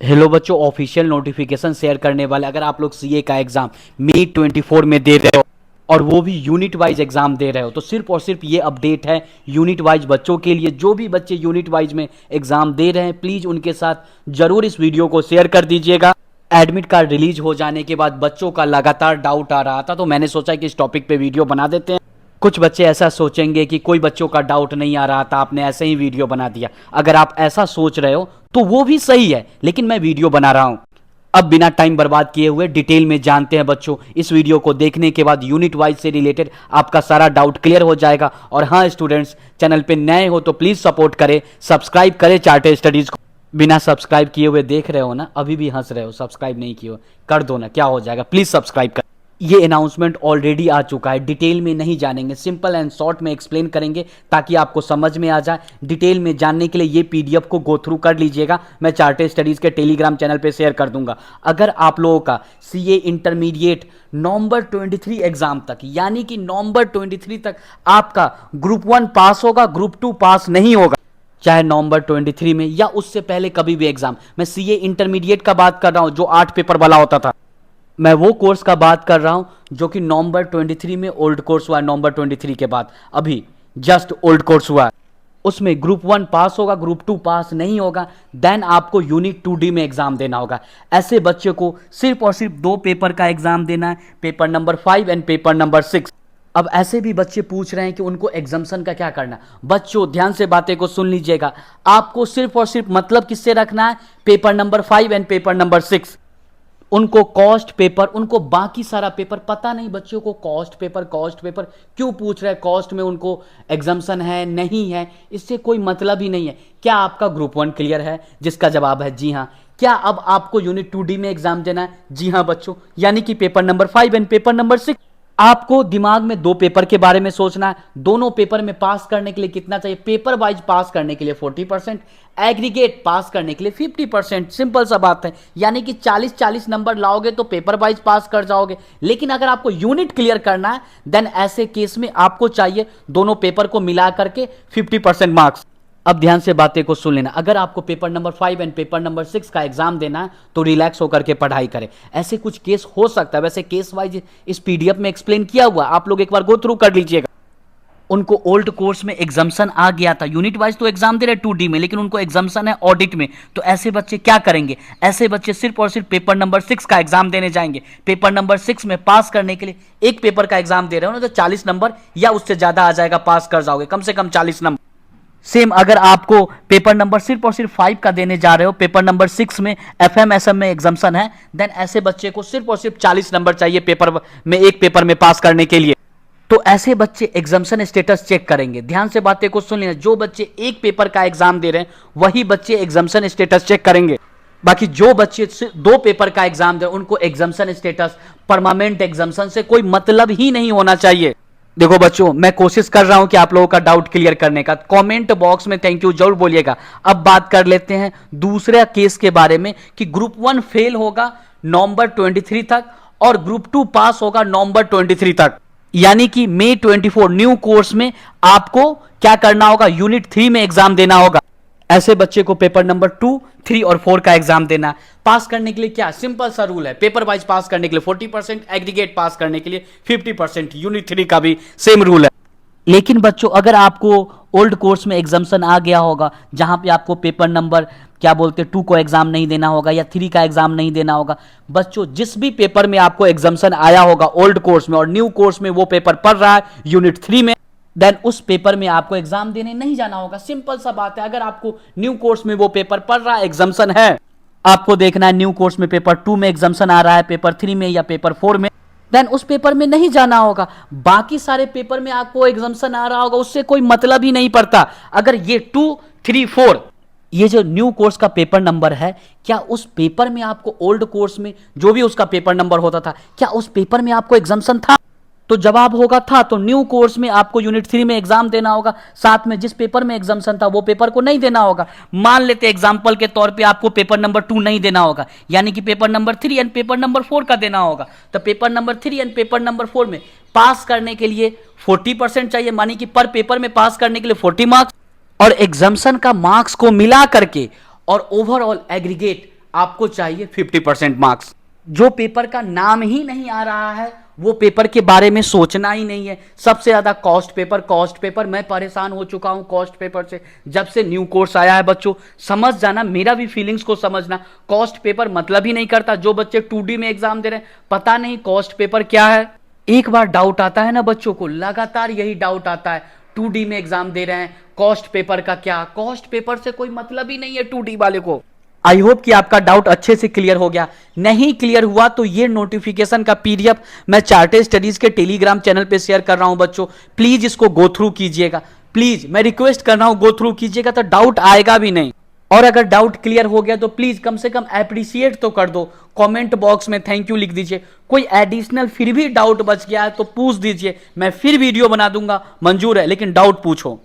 Hello बच्चों, official notification share करने वाले अगर आप लोग सीए का एग्जाम मई 24 में दे रहे हो और वो भी यूनिट वाइज एग्जाम दे रहे हो तो सिर्फ और सिर्फ ये अपडेट है यूनिट वाइज बच्चों के लिए। जो भी बच्चे यूनिट वाइज में एग्जाम दे रहे हैं प्लीज उनके साथ जरूर इस वीडियो को शेयर कर दीजिएगा। एडमिट कार्ड रिलीज हो जाने के बाद बच्चों का लगातार डाउट आ रहा था तो मैंने सोचा कि इस टॉपिक पे वीडियो बना देते हैं। कुछ बच्चे ऐसा सोचेंगे कि कोई बच्चों का डाउट नहीं आ रहा था, आपने ऐसे ही वीडियो बना दिया। अगर आप ऐसा सोच रहे हो तो वो भी सही है, लेकिन मैं वीडियो बना रहा हूं। अब बिना टाइम बर्बाद किए हुए डिटेल में जानते हैं बच्चों। इस वीडियो को देखने के बाद यूनिट वाइज से रिलेटेड आपका सारा डाउट क्लियर हो जाएगा। और हाँ स्टूडेंट्स, चैनल पे नए हो तो प्लीज सपोर्ट करें, सब्सक्राइब करें चार्टर स्टडीज को। बिना सब्सक्राइब किए हुए देख रहे हो ना, अभी भी हंस रहे हो, सब्सक्राइब नहीं किए हो, कर दो ना, क्या हो जाएगा, प्लीज सब्सक्राइब कर। ये अनाउंसमेंट ऑलरेडी आ चुका है, डिटेल में नहीं जानेंगे, सिंपल एंड शॉर्ट में एक्सप्लेन करेंगे ताकि आपको समझ में आ जाए। डिटेल में जानने के लिए ये पीडीएफ को गो थ्रू कर लीजिएगा, मैं चार्टर स्टडीज के टेलीग्राम चैनल पे शेयर कर दूंगा। अगर आप लोगों का सीए इंटरमीडिएट नवंबर 23 एग्जाम तक, यानी कि नवंबर 23 तक आपका ग्रुप 1 पास होगा, ग्रुप 2 पास नहीं होगा, चाहे नवंबर 23 में या उससे पहले कभी भी एग्जाम, मैं सीए इंटरमीडिएट का बात कर रहा हूं जो 8 पेपर वाला होता था, मैं वो कोर्स का बात कर रहा हूं जो कि नवंबर 23 में ओल्ड कोर्स हुआ है। नवंबर 23 के बाद अभी जस्ट ओल्ड कोर्स हुआ है, उसमें ग्रुप 1 पास होगा, ग्रुप 2 पास नहीं होगा, देन आपको यूनिट 2D में एग्जाम देना होगा। ऐसे बच्चे को सिर्फ और सिर्फ 2 पेपर का एग्जाम देना है, paper number 5 and paper number 6। अब ऐसे भी बच्चे पूछ रहे हैं कि उनको एग्जाम्शन का क्या करना। बच्चों ध्यान से बातें को सुन लीजिएगा, आपको सिर्फ और सिर्फ मतलब किससे रखना है, paper number 5 and paper number 6। उनको कॉस्ट पेपर, उनको बाकी सारा पेपर पता नहीं। बच्चों को कॉस्ट पेपर क्यों पूछ रहे हैं, कॉस्ट में उनको एग्जाम्शन है नहीं है, इससे कोई मतलब ही नहीं है। क्या आपका ग्रुप 1 क्लियर है, जिसका जवाब है जी हाँ। क्या अब आपको यूनिट 2D में एग्जाम देना है, जी हाँ बच्चों, यानी कि paper number 5 and paper number 6। आपको दिमाग में 2 पेपर के बारे में सोचना है, दोनों पेपर में पास करने के लिए कितना चाहिए। पेपर वाइज पास करने के लिए 40%, एग्रीगेट पास करने के लिए 50%। सिंपल सा बात है, यानी कि 40-40 नंबर लाओगे तो पेपर वाइज पास कर जाओगे। लेकिन अगर आपको यूनिट क्लियर करना है देन ऐसे केस में आपको चाहिए दोनों पेपर को मिला करके 50% मार्क्स। अब ध्यान से बातें को सुन लेना, अगर आपको paper number 5 and paper number 6 का एग्जाम देना है तो रिलैक्स होकर के पढ़ाई करें। ऐसे कुछ केस हो सकता है, वैसे केस वाइज इस पीडीएफ में एक्सप्लेन किया हुआ, आप लोग एक बार गो थ्रू कर लीजिएगा। उनको ओल्ड कोर्स में एग्जाम्शन आ गया था, यूनिट वाइज तो एग्जाम दे रहे 2D में, लेकिन उनको एग्जाम्शन है ऑडिट में, तो ऐसे बच्चे क्या करेंगे। ऐसे बच्चे सिर्फ और सिर्फ पेपर नंबर 6 का एग्जाम देने जाएंगे। पेपर नंबर 6 में पास करने के लिए एक पेपर का एग्जाम दे रहे हो ना, तो 40 नंबर या उससे ज्यादा आ जाएगा, पास कर जाओगे कम से कम 40 नंबर। सेम अगर आपको पेपर नंबर सिर्फ और सिर्फ 5 का देने जा रहे हो, पेपर नंबर 6 में एफएम एसएम में एग्जाम्शन है, देन ऐसे बच्चे को सिर्फ और सिर्फ 40 नंबर चाहिए पेपर में, एक पेपर में पास करने के लिए। तो ऐसे बच्चे एग्जाम्शन स्टेटस चेक करेंगे। ध्यान से बातें को सुन लेना, जो बच्चे एक पेपर का एग्जाम दे रहे हैं वही बच्चे एग्जाम्शन स्टेटस चेक करेंगे। बाकी जो बच्चे 2 पेपर का एग्जाम दे रहे हैं उनको एग्जाम्शन स्टेटस, परमानेंट एग्जाम्शन से कोई मतलब ही नहीं होना चाहिए। देखो बच्चों, मैं कोशिश कर रहा हूं कि आप लोगों का डाउट क्लियर करने का, कमेंट बॉक्स में थैंक यू जरूर बोलिएगा। अब बात कर लेते हैं दूसरे केस के बारे में कि ग्रुप 1 फेल होगा नवंबर 23 तक और ग्रुप 2 पास होगा नवंबर 23 तक, यानी कि मई 24 न्यू कोर्स में आपको क्या करना होगा, यूनिट 3 में एग्जाम देना होगा। ऐसे बच्चे को पेपर नंबर 2, 3 और 4 का एग्जाम देना। पास करने के लिए क्या सिंपल सा रूल है, पेपर वाइज पास करने के लिए 40%, एग्रीगेट पास करने के लिए 50%, यूनिट 3 का भी सेम रूल है। लेकिन बच्चों अगर आपको ओल्ड कोर्स में एग्जाम्शन आ गया होगा जहां पे आपको पेपर नंबर क्या बोलते 2 को एग्जाम नहीं देना होगा या 3 का एग्जाम नहीं देना होगा, बच्चों जिस भी पेपर में आपको एग्जाम्शन आया होगा ओल्ड कोर्स में और न्यू कोर्स में वो पेपर पढ़ रहा है यूनिट 3 में, देन उस पेपर में आपको एग्जाम देने नहीं जाना होगा। सिंपल सा बात है, अगर आपको न्यू कोर्स में वो पेपर पढ़ रहा है, एग्जाम्शन है, आपको देखना है न्यू कोर्स में पेपर 2 में एग्जाम्शन आ रहा है, पेपर 3 में या पेपर 4 में, देन उस पेपर में नहीं जाना होगा। बाकी सारे पेपर में आपको एग्जाम्शन आ रहा होगा, उससे कोई मतलब ही नहीं पड़ता। अगर ये 2, 3, 4 ये जो न्यू कोर्स का पेपर नंबर है, क्या उस पेपर में आपको ओल्ड कोर्स में जो भी उसका पेपर नंबर होता था, क्या उस पेपर में आपको एग्जाम्शन था? तो जवाब होगा था। तो न्यू कोर्स में आपको यूनिट 3 में एग्जाम देना होगा, साथ में जिस पेपर में एग्जाम्शन था वो पेपर को नहीं देना होगा। मान लेते एग्जांपल के तौर पे आपको पेपर नंबर 2 नहीं देना होगा, यानी कि paper number 3 and paper number 4 का देना होगा। तो paper number 3 and paper number 4 में पास करने के लिए 40% चाहिए, मानी कि पर पेपर में पास करने के लिए 40 मार्क्स, और एग्जाम्शन का मार्क्स को मिला करके और ओवरऑल एग्रीगेट आपको चाहिए 50% मार्क्स। जो पेपर का नाम ही नहीं आ रहा है वो पेपर के बारे में सोचना ही नहीं है। सबसे ज्यादा कॉस्ट पेपर, मैं परेशान हो चुका हूं कॉस्ट पेपर से। जब से न्यू कोर्स आया है बच्चों, समझ जाना, मेरा भी फीलिंग्स को समझना। कॉस्ट पेपर मतलब ही नहीं करता। जो बच्चे 2D में एग्जाम दे रहे हैं, पता नहीं कॉस्ट पेपर क्या है। एक बार डाउट आता है ना बच्चों को, लगातार यही डाउट आता है। 2D में एग्जाम दे रहे हैं, कॉस्ट पेपर का क्या? कॉस्ट पेपर से कोई मतलब ही नहीं है 2D वाले को। आई होप कि आपका डाउट अच्छे से क्लियर हो गया। नहीं क्लियर हुआ तो ये नोटिफिकेशन का पीडीएफ मैं चार्टेड स्टडीज के टेलीग्राम चैनल पे शेयर कर रहा हूं बच्चों, प्लीज इसको गो थ्रू कीजिएगा। प्लीज मैं रिक्वेस्ट कर रहा हूं, गो थ्रू कीजिएगा तो डाउट आएगा भी नहीं। और अगर डाउट क्लियर हो गया तो प्लीज कम से कम अप्रिशिएट तो कर दो, कमेंट बॉक्स में थैंक यू लिख दीजिए। कोई एडिशनल फिर भी डाउट बच गया है तो पूछ दीजिए, मैं फिर वीडियो बना दूंगा, मंजूर है, लेकिन डाउट पूछो।